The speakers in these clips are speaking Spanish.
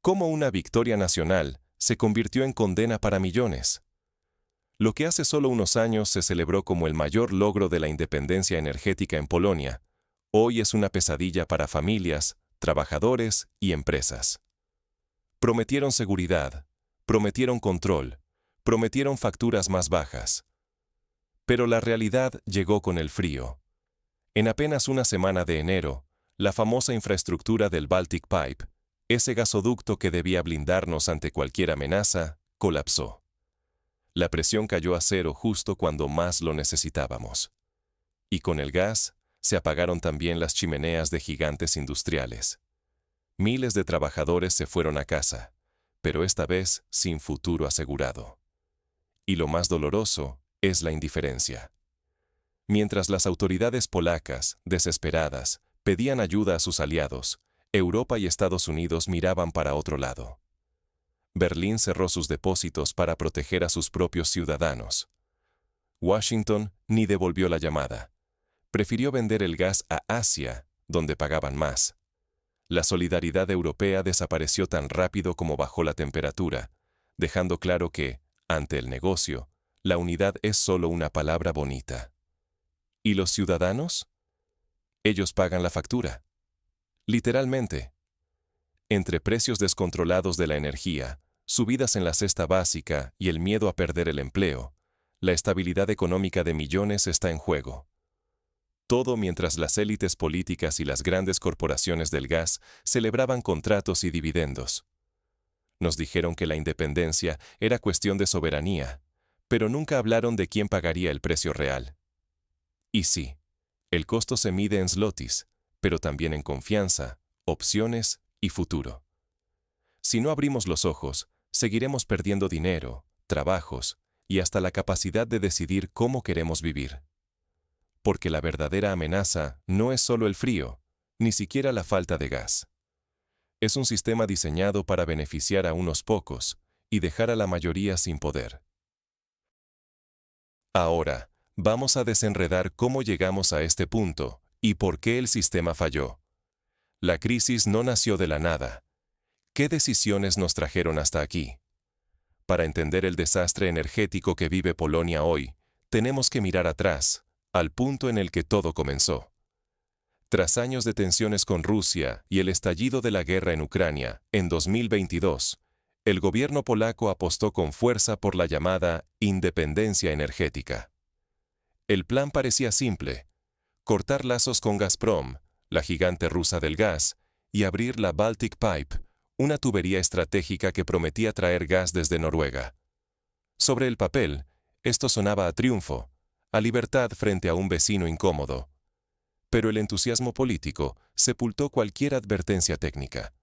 cómo una victoria nacional se convirtió en condena para millones. Lo que hace solo unos años se celebró como el mayor logro de la independencia energética en Polonia, hoy es una pesadilla para familias, trabajadores y empresas. Prometieron seguridad, prometieron control, prometieron facturas más bajas. Pero la realidad llegó con el frío. En apenas una semana de enero, la famosa infraestructura del Baltic Pipe, ese gasoducto que debía blindarnos ante cualquier amenaza, colapsó. La presión cayó a cero justo cuando más lo necesitábamos. Y con el gas, se apagaron también las chimeneas de gigantes industriales. Miles de trabajadores se fueron a casa, pero esta vez sin futuro asegurado. Y lo más doloroso es la indiferencia. Mientras las autoridades polacas, desesperadas, pedían ayuda a sus aliados, Europa y Estados Unidos miraban para otro lado. Berlín cerró sus depósitos para proteger a sus propios ciudadanos. Washington ni devolvió la llamada. Prefirió vender el gas a Asia, donde pagaban más. La solidaridad europea desapareció tan rápido como bajó la temperatura, dejando claro que, ante el negocio, la unidad es solo una palabra bonita. ¿Y los ciudadanos? Ellos pagan la factura. Literalmente. Entre precios descontrolados de la energía, subidas en la cesta básica y el miedo a perder el empleo, la estabilidad económica de millones está en juego. Todo mientras las élites políticas y las grandes corporaciones del gas celebraban contratos y dividendos. Nos dijeron que la independencia era cuestión de soberanía, pero nunca hablaron de quién pagaría el precio real. Y sí, el costo se mide en zlotys, pero también en confianza, opciones y futuro. Si no abrimos los ojos, seguiremos perdiendo dinero, trabajos y hasta la capacidad de decidir cómo queremos vivir. Porque la verdadera amenaza no es solo el frío, ni siquiera la falta de gas. Es un sistema diseñado para beneficiar a unos pocos y dejar a la mayoría sin poder. Ahora, vamos a desenredar cómo llegamos a este punto y por qué el sistema falló. La crisis no nació de la nada. ¿Qué decisiones nos trajeron hasta aquí? Para entender el desastre energético que vive Polonia hoy, tenemos que mirar atrás, al punto en el que todo comenzó. Tras años de tensiones con Rusia y el estallido de la guerra en Ucrania, en 2022, el gobierno polaco apostó con fuerza por la llamada independencia energética. El plan parecía simple: cortar lazos con Gazprom, la gigante rusa del gas, y abrir la Baltic Pipe, una tubería estratégica que prometía traer gas desde Noruega. Sobre el papel, esto sonaba a triunfo, a libertad frente a un vecino incómodo. Pero el entusiasmo político sepultó cualquier advertencia técnica.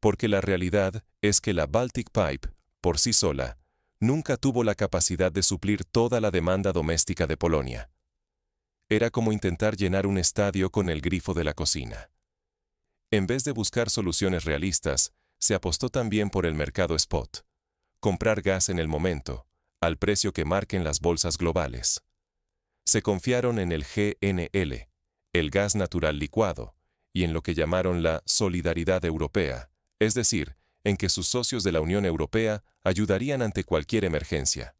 Porque la realidad es que la Baltic Pipe, por sí sola, nunca tuvo la capacidad de suplir toda la demanda doméstica de Polonia. Era como intentar llenar un estadio con el grifo de la cocina. En vez de buscar soluciones realistas, se apostó también por el mercado spot. Comprar gas en el momento, al precio que marquen las bolsas globales. Se confiaron en el GNL, el gas natural licuado, y en lo que llamaron la solidaridad europea, es decir, en que sus socios de la Unión Europea ayudarían ante cualquier emergencia.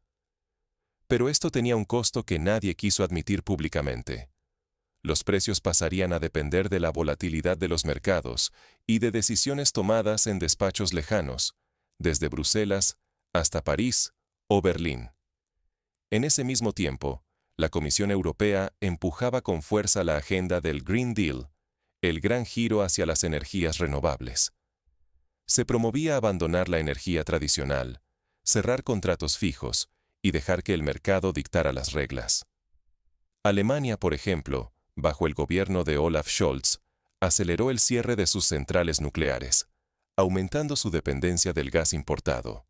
Pero esto tenía un costo que nadie quiso admitir públicamente. Los precios pasarían a depender de la volatilidad de los mercados y de decisiones tomadas en despachos lejanos, desde Bruselas hasta París o Berlín. En ese mismo tiempo, la Comisión Europea empujaba con fuerza la agenda del Green Deal, el gran giro hacia las energías renovables. Se promovía abandonar la energía tradicional, cerrar contratos fijos y dejar que el mercado dictara las reglas. Alemania, por ejemplo, bajo el gobierno de Olaf Scholz, aceleró el cierre de sus centrales nucleares, aumentando su dependencia del gas importado.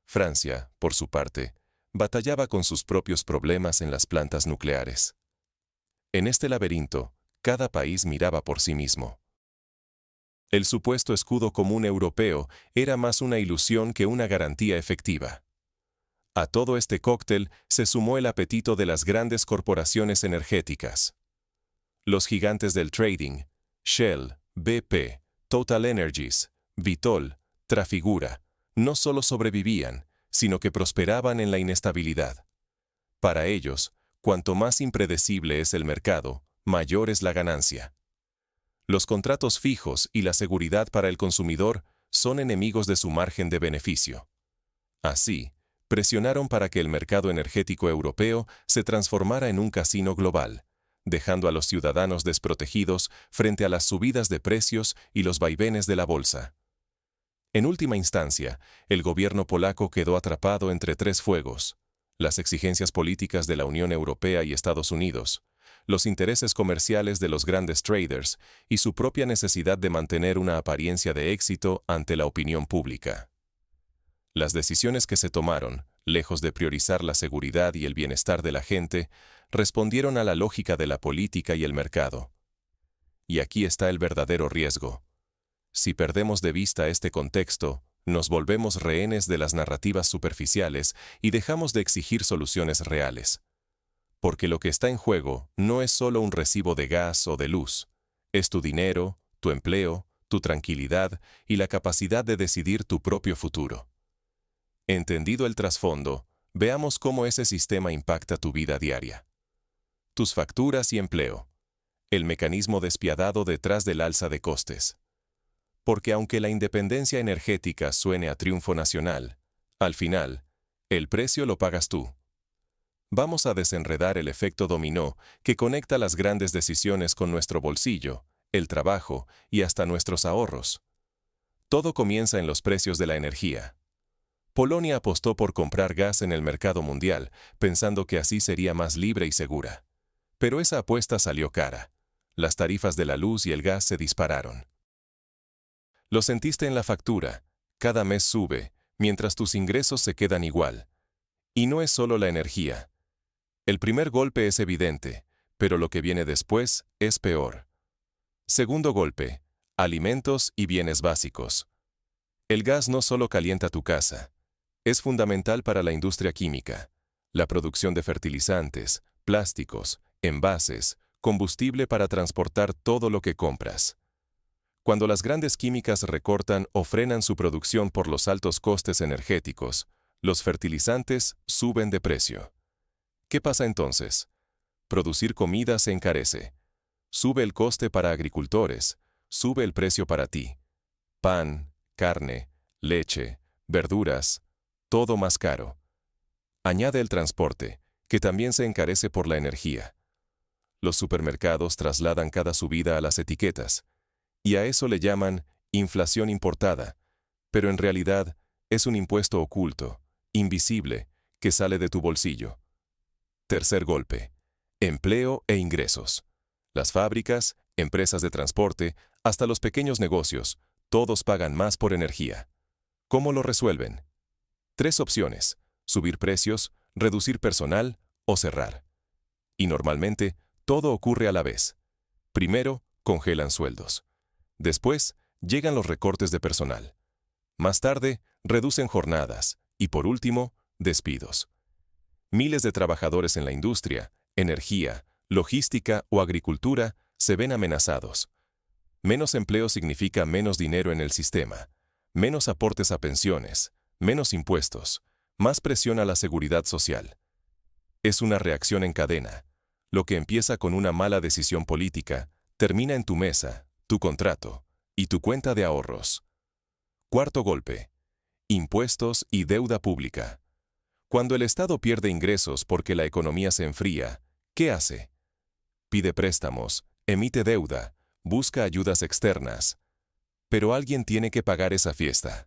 Francia, por su parte, batallaba con sus propios problemas en las plantas nucleares. En este laberinto, cada país miraba por sí mismo. El supuesto escudo común europeo era más una ilusión que una garantía efectiva. A todo este cóctel se sumó el apetito de las grandes corporaciones energéticas. Los gigantes del trading, Shell, BP, Total Energies, Vitol, Trafigura, no solo sobrevivían, sino que prosperaban en la inestabilidad. Para ellos, cuanto más impredecible es el mercado, mayor es la ganancia. Los contratos fijos y la seguridad para el consumidor son enemigos de su margen de beneficio. Así, presionaron para que el mercado energético europeo se transformara en un casino global, dejando a los ciudadanos desprotegidos frente a las subidas de precios y los vaivenes de la bolsa. En última instancia, el gobierno polaco quedó atrapado entre tres fuegos: las exigencias políticas de la Unión Europea y Estados Unidos, los intereses comerciales de los grandes traders y su propia necesidad de mantener una apariencia de éxito ante la opinión pública. Las decisiones que se tomaron, lejos de priorizar la seguridad y el bienestar de la gente, respondieron a la lógica de la política y el mercado. Y aquí está el verdadero riesgo. Si perdemos de vista este contexto, nos volvemos rehenes de las narrativas superficiales y dejamos de exigir soluciones reales. Porque lo que está en juego no es solo un recibo de gas o de luz, es tu dinero, tu empleo, tu tranquilidad y la capacidad de decidir tu propio futuro. Entendido el trasfondo, veamos cómo ese sistema impacta tu vida diaria. Tus facturas y empleo. El mecanismo despiadado detrás del alza de costes. Porque aunque la independencia energética suene a triunfo nacional, al final, el precio lo pagas tú. Vamos a desenredar el efecto dominó que conecta las grandes decisiones con nuestro bolsillo, el trabajo y hasta nuestros ahorros. Todo comienza en los precios de la energía. Polonia apostó por comprar gas en el mercado mundial, pensando que así sería más libre y segura. Pero esa apuesta salió cara. Las tarifas de la luz y el gas se dispararon. Lo sentiste en la factura, cada mes sube, mientras tus ingresos se quedan igual. Y no es solo la energía. El primer golpe es evidente, pero lo que viene después es peor. Segundo golpe, alimentos y bienes básicos. El gas no solo calienta tu casa, es fundamental para la industria química, la producción de fertilizantes, plásticos, envases, combustible para transportar todo lo que compras. Cuando las grandes químicas recortan o frenan su producción por los altos costes energéticos, los fertilizantes suben de precio. ¿Qué pasa entonces? Producir comida se encarece. Sube el coste para agricultores, sube el precio para ti. Pan, carne, leche, verduras, todo más caro. Añade el transporte, que también se encarece por la energía. Los supermercados trasladan cada subida a las etiquetas, y a eso le llaman inflación importada, pero en realidad es un impuesto oculto, invisible, que sale de tu bolsillo. Tercer golpe, empleo e ingresos. Las fábricas, empresas de transporte, hasta los pequeños negocios, todos pagan más por energía. ¿Cómo lo resuelven? Tres opciones: subir precios, reducir personal o cerrar. Y normalmente, todo ocurre a la vez. Primero, congelan sueldos. Después, llegan los recortes de personal. Más tarde, reducen jornadas. Y por último, despidos. Miles de trabajadores en la industria, energía, logística o agricultura se ven amenazados. Menos empleo significa menos dinero en el sistema, menos aportes a pensiones, menos impuestos, más presión a la seguridad social. Es una reacción en cadena. Lo que empieza con una mala decisión política, termina en tu mesa, tu contrato y tu cuenta de ahorros. Cuarto golpe: impuestos y deuda pública. Cuando el Estado pierde ingresos porque la economía se enfría, ¿qué hace? Pide préstamos, emite deuda, busca ayudas externas. Pero alguien tiene que pagar esa fiesta.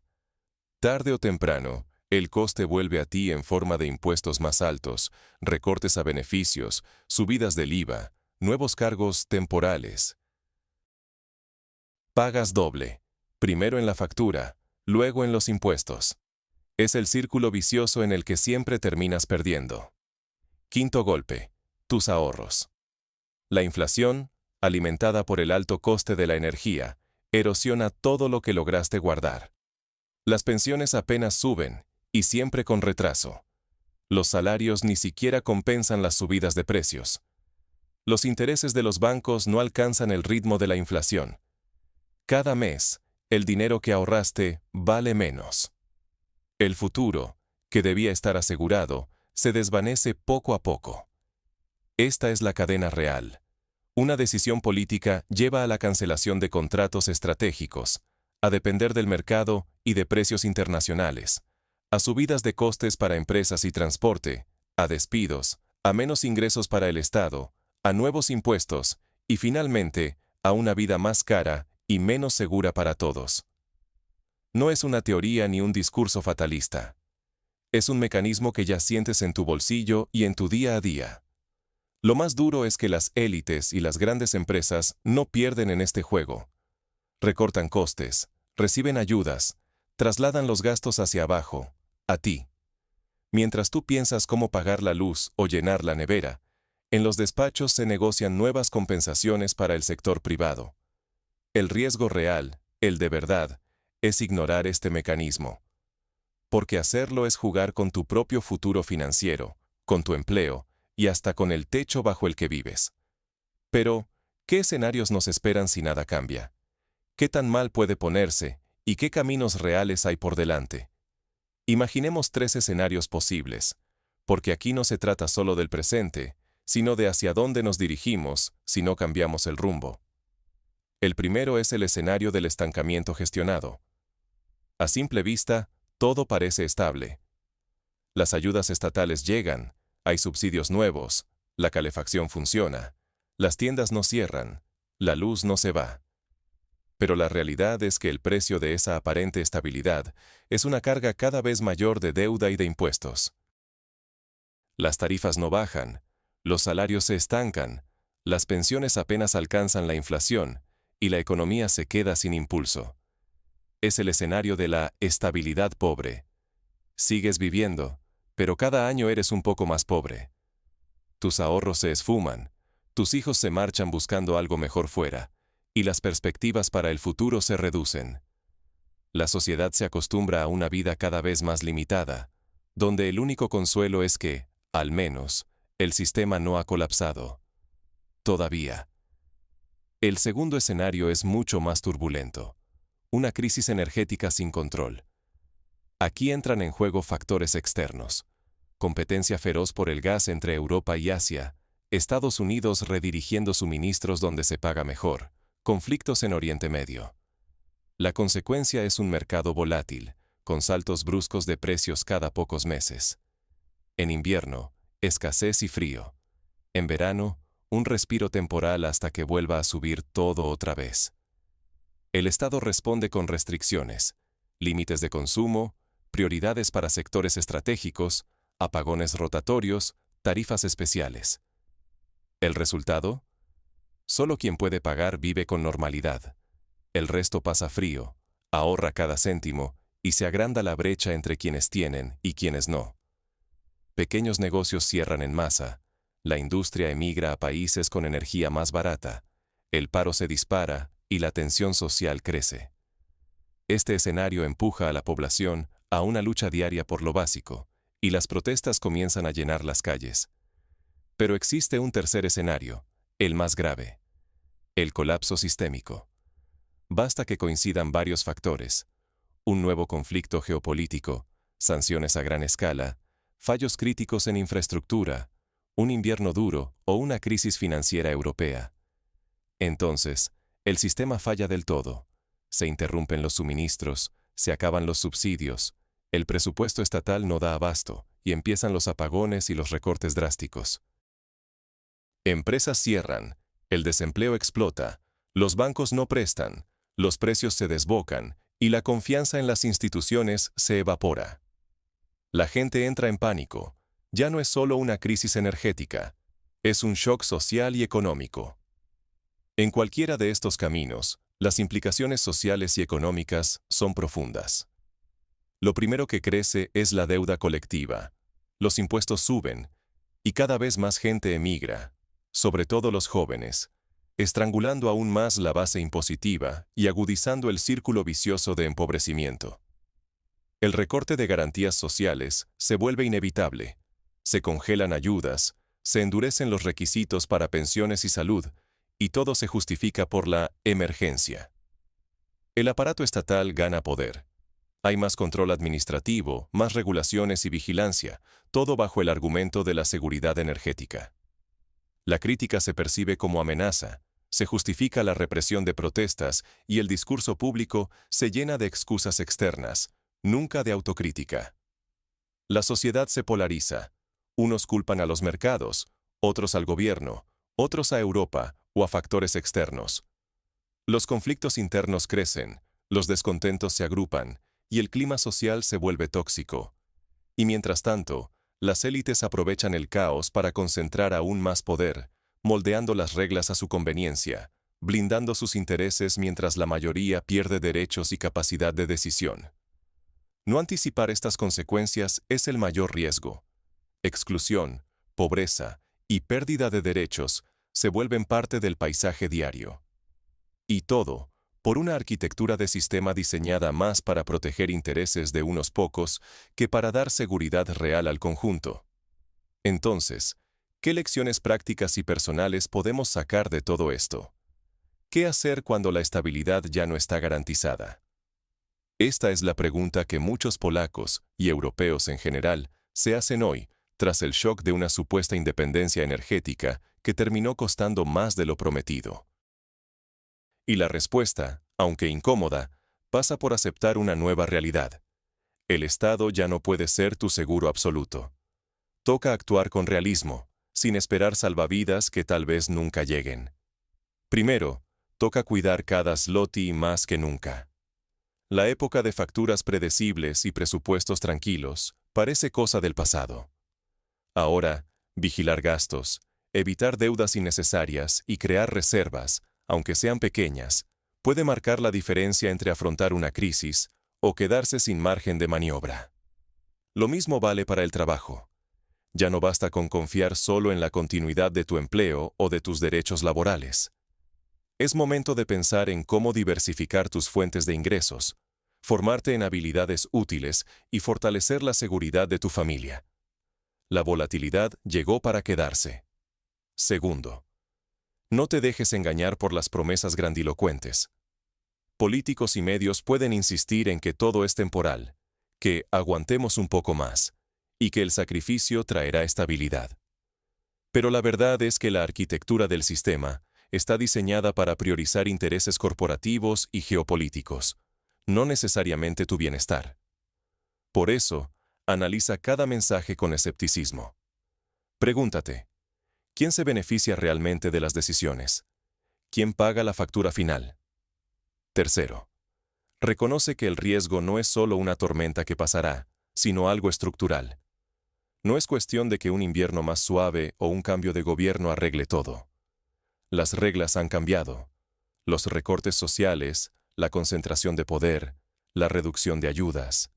Tarde o temprano, el coste vuelve a ti en forma de impuestos más altos, recortes a beneficios, subidas del IVA, nuevos cargos temporales. Pagas doble, primero en la factura, luego en los impuestos. Es el círculo vicioso en el que siempre terminas perdiendo. Quinto golpe: tus ahorros. La inflación, alimentada por el alto coste de la energía, erosiona todo lo que lograste guardar. Las pensiones apenas suben, y siempre con retraso. Los salarios ni siquiera compensan las subidas de precios. Los intereses de los bancos no alcanzan el ritmo de la inflación. Cada mes, el dinero que ahorraste vale menos. El futuro, que debía estar asegurado, se desvanece poco a poco. Esta es la cadena real. Una decisión política lleva a la cancelación de contratos estratégicos, a depender del mercado y de precios internacionales, a subidas de costes para empresas y transporte, a despidos, a menos ingresos para el Estado, a nuevos impuestos y finalmente a una vida más cara y menos segura para todos. No es una teoría ni un discurso fatalista. Es un mecanismo que ya sientes en tu bolsillo y en tu día a día. Lo más duro es que las élites y las grandes empresas no pierden en este juego. Recortan costes, reciben ayudas, trasladan los gastos hacia abajo, a ti. Mientras tú piensas cómo pagar la luz o llenar la nevera, en los despachos se negocian nuevas compensaciones para el sector privado. El riesgo real, el de verdad, es ignorar este mecanismo. Porque hacerlo es jugar con tu propio futuro financiero, con tu empleo y hasta con el techo bajo el que vives. Pero, ¿qué escenarios nos esperan si nada cambia? ¿Qué tan mal puede ponerse y qué caminos reales hay por delante? Imaginemos 3 escenarios posibles, porque aquí no se trata solo del presente, sino de hacia dónde nos dirigimos si no cambiamos el rumbo. El primero es el escenario del estancamiento gestionado. A simple vista, todo parece estable. Las ayudas estatales llegan, hay subsidios nuevos, la calefacción funciona, las tiendas no cierran, la luz no se va. Pero la realidad es que el precio de esa aparente estabilidad es una carga cada vez mayor de deuda y de impuestos. Las tarifas no bajan, los salarios se estancan, las pensiones apenas alcanzan la inflación y la economía se queda sin impulso. Es el escenario de la estabilidad pobre. Sigues viviendo, pero cada año eres un poco más pobre. Tus ahorros se esfuman, tus hijos se marchan buscando algo mejor fuera, y las perspectivas para el futuro se reducen. La sociedad se acostumbra a una vida cada vez más limitada, donde el único consuelo es que, al menos, el sistema no ha colapsado. Todavía. El segundo escenario es mucho más turbulento. Una crisis energética sin control. Aquí entran en juego factores externos. Competencia feroz por el gas entre Europa y Asia, Estados Unidos redirigiendo suministros donde se paga mejor, conflictos en Oriente Medio. La consecuencia es un mercado volátil, con saltos bruscos de precios cada pocos meses. En invierno, escasez y frío. En verano, un respiro temporal hasta que vuelva a subir todo otra vez. El Estado responde con restricciones, límites de consumo, prioridades para sectores estratégicos, apagones rotatorios, tarifas especiales. ¿El resultado? Solo quien puede pagar vive con normalidad. El resto pasa frío, ahorra cada céntimo y se agranda la brecha entre quienes tienen y quienes no. Pequeños negocios cierran en masa, la industria emigra a países con energía más barata, el paro se dispara y la tensión social crece. Este escenario empuja a la población a una lucha diaria por lo básico, y las protestas comienzan a llenar las calles. Pero existe un tercer escenario, el más grave: el colapso sistémico. Basta que coincidan varios factores: un nuevo conflicto geopolítico, sanciones a gran escala, fallos críticos en infraestructura, un invierno duro o una crisis financiera europea. Entonces, el sistema falla del todo. Se interrumpen los suministros, se acaban los subsidios, el presupuesto estatal no da abasto y empiezan los apagones y los recortes drásticos. Empresas cierran, el desempleo explota, los bancos no prestan, los precios se desbocan y la confianza en las instituciones se evapora. La gente entra en pánico. Ya no es solo una crisis energética, es un shock social y económico. En cualquiera de estos caminos, las implicaciones sociales y económicas son profundas. Lo primero que crece es la deuda colectiva. Los impuestos suben, y cada vez más gente emigra, sobre todo los jóvenes, estrangulando aún más la base impositiva y agudizando el círculo vicioso de empobrecimiento. El recorte de garantías sociales se vuelve inevitable. Se congelan ayudas, se endurecen los requisitos para pensiones y salud, y todo se justifica por la emergencia. El aparato estatal gana poder. Hay más control administrativo, más regulaciones y vigilancia, todo bajo el argumento de la seguridad energética. La crítica se percibe como amenaza, se justifica la represión de protestas y el discurso público se llena de excusas externas, nunca de autocrítica. La sociedad se polariza. Unos culpan a los mercados, otros al gobierno, otros a Europa o a factores externos. Los conflictos internos crecen, los descontentos se agrupan y el clima social se vuelve tóxico. Y mientras tanto, las élites aprovechan el caos para concentrar aún más poder, moldeando las reglas a su conveniencia, blindando sus intereses mientras la mayoría pierde derechos y capacidad de decisión. No anticipar estas consecuencias es el mayor riesgo. Exclusión, pobreza y pérdida de derechos se vuelven parte del paisaje diario. Y todo, por una arquitectura de sistema diseñada más para proteger intereses de unos pocos que para dar seguridad real al conjunto. Entonces, ¿qué lecciones prácticas y personales podemos sacar de todo esto? ¿Qué hacer cuando la estabilidad ya no está garantizada? Esta es la pregunta que muchos polacos, y europeos en general, se hacen hoy, tras el shock de una supuesta independencia energética que terminó costando más de lo prometido. Y la respuesta, aunque incómoda, pasa por aceptar una nueva realidad. El Estado ya no puede ser tu seguro absoluto. Toca actuar con realismo, sin esperar salvavidas que tal vez nunca lleguen. Primero, toca cuidar cada zloty más que nunca. La época de facturas predecibles y presupuestos tranquilos parece cosa del pasado. Ahora, vigilar gastos, evitar deudas innecesarias y crear reservas, aunque sean pequeñas, puede marcar la diferencia entre afrontar una crisis o quedarse sin margen de maniobra. Lo mismo vale para el trabajo. Ya no basta con confiar solo en la continuidad de tu empleo o de tus derechos laborales. Es momento de pensar en cómo diversificar tus fuentes de ingresos, formarte en habilidades útiles y fortalecer la seguridad de tu familia. La volatilidad llegó para quedarse. Segundo, no te dejes engañar por las promesas grandilocuentes. Políticos y medios pueden insistir en que todo es temporal, que aguantemos un poco más, y que el sacrificio traerá estabilidad. Pero la verdad es que la arquitectura del sistema está diseñada para priorizar intereses corporativos y geopolíticos, no necesariamente tu bienestar. Por eso, analiza cada mensaje con escepticismo. Pregúntate, ¿quién se beneficia realmente de las decisiones? ¿Quién paga la factura final? Tercero, reconoce que el riesgo no es solo una tormenta que pasará, sino algo estructural. No es cuestión de que un invierno más suave o un cambio de gobierno arregle todo. Las reglas han cambiado. Los recortes sociales, la concentración de poder, la reducción de ayudas.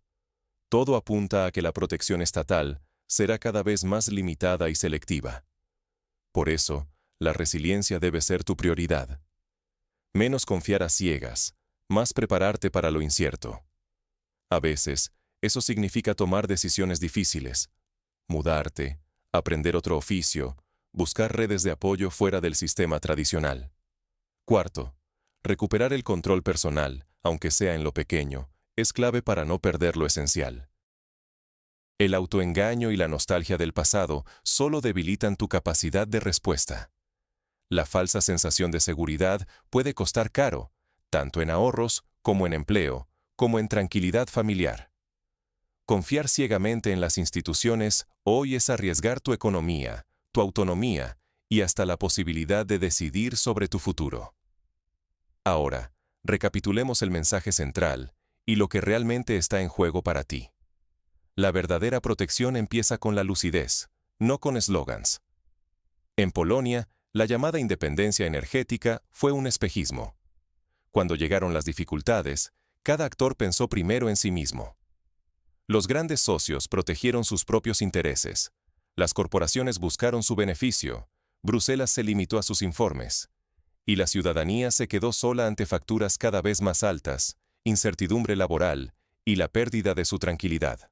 Todo apunta a que la protección estatal será cada vez más limitada y selectiva. Por eso, la resiliencia debe ser tu prioridad. Menos confiar a ciegas, más prepararte para lo incierto. A veces, eso significa tomar decisiones difíciles, mudarte, aprender otro oficio, buscar redes de apoyo fuera del sistema tradicional. Cuarto, recuperar el control personal, aunque sea en lo pequeño, es clave para no perder lo esencial. El autoengaño y la nostalgia del pasado solo debilitan tu capacidad de respuesta. La falsa sensación de seguridad puede costar caro, tanto en ahorros como en empleo, como en tranquilidad familiar. Confiar ciegamente en las instituciones hoy es arriesgar tu economía, tu autonomía y hasta la posibilidad de decidir sobre tu futuro. Ahora, recapitulemos el mensaje central y lo que realmente está en juego para ti. La verdadera protección empieza con la lucidez, no con eslogans. En Polonia, la llamada independencia energética fue un espejismo. Cuando llegaron las dificultades, cada actor pensó primero en sí mismo. Los grandes socios protegieron sus propios intereses. Las corporaciones buscaron su beneficio. Bruselas se limitó a sus informes. Y la ciudadanía se quedó sola ante facturas cada vez más altas, incertidumbre laboral y la pérdida de su tranquilidad.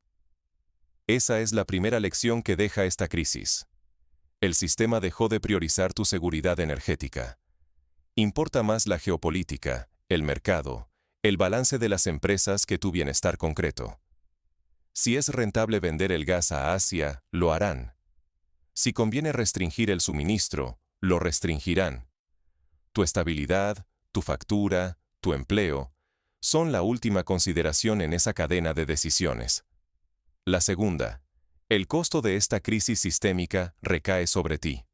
Esa es la primera lección que deja esta crisis. El sistema dejó de priorizar tu seguridad energética. Importa más la geopolítica, el mercado, El balance de las empresas que tu bienestar concreto. Si es rentable vender el gas a Asia, lo harán. Si conviene restringir el suministro, lo restringirán. Tu estabilidad, tu factura, tu empleo, son la última consideración en esa cadena de decisiones. La segunda, el costo de esta crisis sistémica recae sobre ti.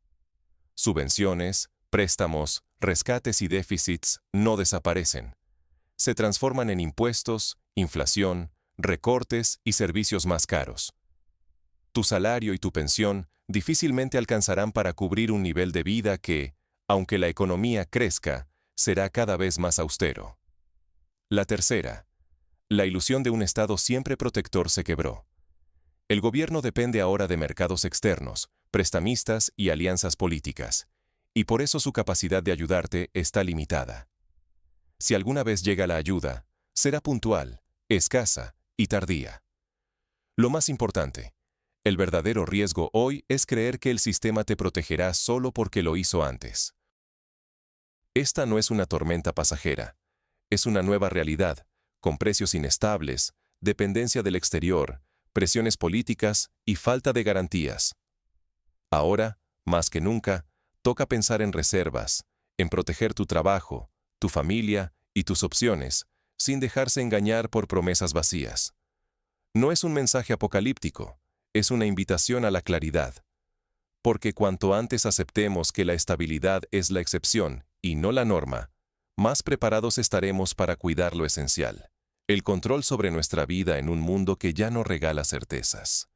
Subvenciones, préstamos, rescates y déficits no desaparecen. Se transforman en impuestos, inflación, recortes y servicios más caros. Tu salario y tu pensión difícilmente alcanzarán para cubrir un nivel de vida que, aunque la economía crezca, será cada vez más austero. La tercera, la ilusión de un Estado siempre protector se quebró. El gobierno depende ahora de mercados externos, prestamistas y alianzas políticas, y por eso su capacidad de ayudarte está limitada. Si alguna vez llega la ayuda, será puntual, escasa y tardía. Lo más importante, el verdadero riesgo hoy es creer que el sistema te protegerá solo porque lo hizo antes. Esta no es una tormenta pasajera, es una nueva realidad, con precios inestables, dependencia del exterior, presiones políticas y falta de garantías. Ahora, más que nunca, toca pensar en reservas, en proteger tu trabajo, tu familia y tus opciones, sin dejarse engañar por promesas vacías. No es un mensaje apocalíptico, es una invitación a la claridad. Porque cuanto antes aceptemos que la estabilidad es la excepción y no la norma, más preparados estaremos para cuidar lo esencial, el control sobre nuestra vida en un mundo que ya no regala certezas.